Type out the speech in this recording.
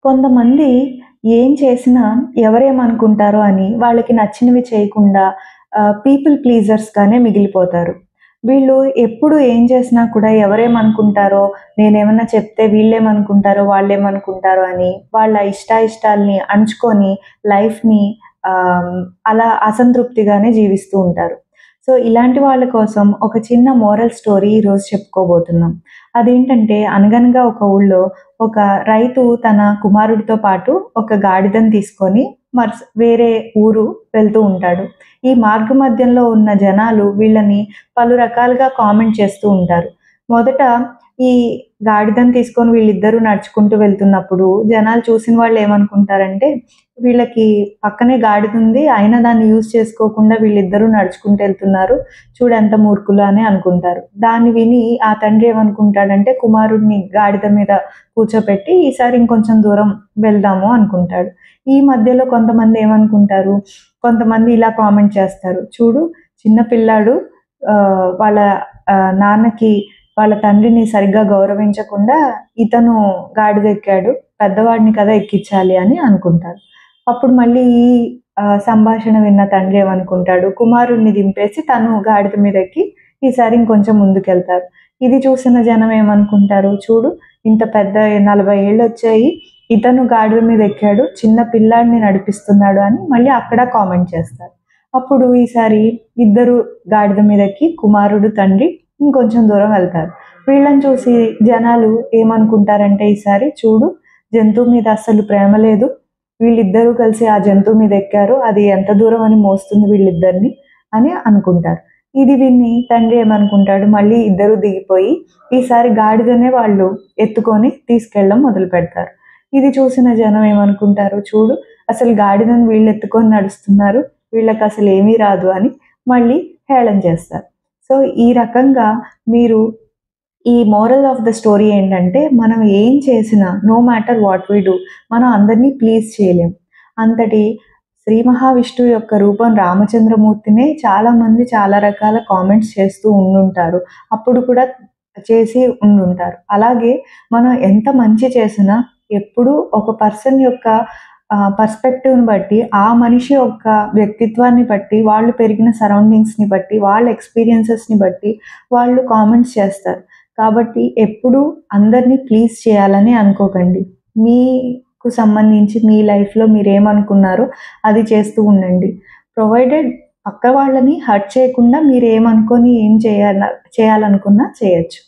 కొంతమంది ఏం చేసినా ఎవరేమనుకుంటారో అని వాళ్ళకి నచ్చినవి చేయకుండా పీపుల్ ప్లీజర్స్‌గానే మిగిలిపోతారు. వీళ్ళు ఎప్పుడు ఏం చేసినా కూడా ఎవరేమనుకుంటారో, నేనేమన్నా చెప్తే వీళ్ళేమనుకుంటారో, వాళ్ళేమనుకుంటారో అని వాళ్ళ ఇష్టాయిష్టాల్ని అణుచుకొని లైఫ్‌ని అలా అసంతృప్తిగానే జీవిస్తూ ఉంటారు. సో, ఇలాంటి వాళ్ళ కోసం ఒక చిన్న మోరల్ స్టోరీ ఈరోజు చెప్పుకోబోతున్నాం. అదేంటంటే అనగనగా ఒక ఊళ్ళో ఒక రైతు తన కుమారుడితో పాటు ఒక గాడిదని తీసుకొని వేరే ఊరు వెళ్తూ ఉంటాడు. ఈ మార్గ మధ్యంలో ఉన్న జనాలు వీళ్ళని పలు రకాలుగా కామెంట్ చేస్తూ ఉంటారు. మొదట ఈ గాడిదని తీసుకొని వీళ్ళిద్దరూ నడుచుకుంటూ వెళ్తున్నప్పుడు జనాలు చూసిన వాళ్ళు ఏమనుకుంటారంటే, వీళ్ళకి పక్కనే గాడిదుంది. అయినా దాన్ని యూజ్ చేసుకోకుండా వీళ్ళిద్దరూ నడుచుకుంటూ ఎళ్తున్నారు. చూడు ఎంత మూర్ఖులు అని అనుకుంటారు. దాన్ని విని ఆ తండ్రి ఏమనుకుంటాడంటే కుమారుడిని గాడిద మీద కూర్చోపెట్టి ఈసారి ఇంకొంచెం దూరం వెళ్దాము అనుకుంటాడు. ఈ మధ్యలో కొంతమంది ఏమనుకుంటారు, కొంతమంది ఇలా కామెంట్ చేస్తారు. చూడు చిన్న పిల్లాడు వాళ్ళ నాన్నకి వాళ్ళ తండ్రిని సరిగ్గా గౌరవించకుండా ఇతను గాడిదెక్కాడు. పెద్దవాడిని కదా ఎక్కించాలి అని అనుకుంటారు. అప్పుడు మళ్ళీ ఈ సంభాషణ విన్న తండ్రి ఏమనుకుంటాడు, కుమారుడిని దింపేసి తను గాడిద మీద ఎక్కి ఈసారి ఇంకొంచెం ముందుకెళ్తారు. ఇది చూసిన జనం ఏమనుకుంటారు, చూడు ఇంత పెద్ద 40 ఏళ్ళొచ్చాయి, ఇతను గాడిద మీద ఎక్కాడు, చిన్న పిల్లాడిని నడిపిస్తున్నాడు అని మళ్ళీ అక్కడ కామెంట్ చేస్తారు. అప్పుడు ఈసారి ఇద్దరు గాడిద మీద ఎక్కి కుమారుడు, తండ్రి ఇంకొంచెం దూరం వెళ్తారు. వీళ్ళని చూసి జనాలు ఏమనుకుంటారంటే ఈసారి చూడు జంతువు మీద అస్సలు ప్రేమ లేదు. వీళ్ళిద్దరూ కలిసి ఆ జంతువు మీద ఎక్కారు. అది ఎంత దూరం అని మోస్తుంది వీళ్ళిద్దరిని అని అనుకుంటారు. ఇది విని తండ్రి ఏమనుకుంటాడు, మళ్ళీ ఇద్దరు దిగిపోయి ఈసారి గాడిదనే వాళ్ళు ఎత్తుకొని తీసుకెళ్ళడం మొదలుపెడతారు. ఇది చూసిన జనం ఏమనుకుంటారు, చూడు అసలు గాడిదని వీళ్ళు ఎత్తుకొని నడుస్తున్నారు. వీళ్ళకసలు ఏమీ రాదు అని మళ్ళీ హేళన చేస్తారు. సో, ఈ రకంగా మీరు ఈ మోరల్ ఆఫ్ ద స్టోరీ ఏంటంటే, మనం ఏం చేసినా no matter what we do మనం అందరినీ ప్లీజ్ చేయలేం. అంతటి శ్రీ మహావిష్ణువు యొక్క రూపం రామచంద్రమూర్తినే చాలామంది చాలా రకాల కామెంట్స్ చేస్తూ ఉండుంటారు. అప్పుడు కూడా చేసి ఉండుంటారు. అలాగే మనం ఎంత మంచి చేసినా ఎప్పుడూ ఒక పర్సన్ యొక్క పర్స్పెక్టివ్‌ని బట్టి, ఆ మనిషి యొక్క వ్యక్తిత్వాన్ని బట్టి, వాళ్ళు పెరిగిన సరౌండింగ్స్‌ని బట్టి, వాళ్ళ ఎక్స్‌పీరియన్సెస్‌ని బట్టి వాళ్ళు కామెంట్స్ చేస్తారు. కాబట్టి ఎప్పుడూ అందరిని ప్లీజ్ చేయాలని అనుకోకండి. మీకు సంబంధించి మీ లైఫ్‌లో మీరేమనుకున్నారో అది చేస్తూ ఉండండి. ప్రొవైడెడ్ పక్క వాళ్ళని హర్ట్ చేయకుండా మీరేమనుకోని ఏం చేయాలనుకున్నా చేయొచ్చు.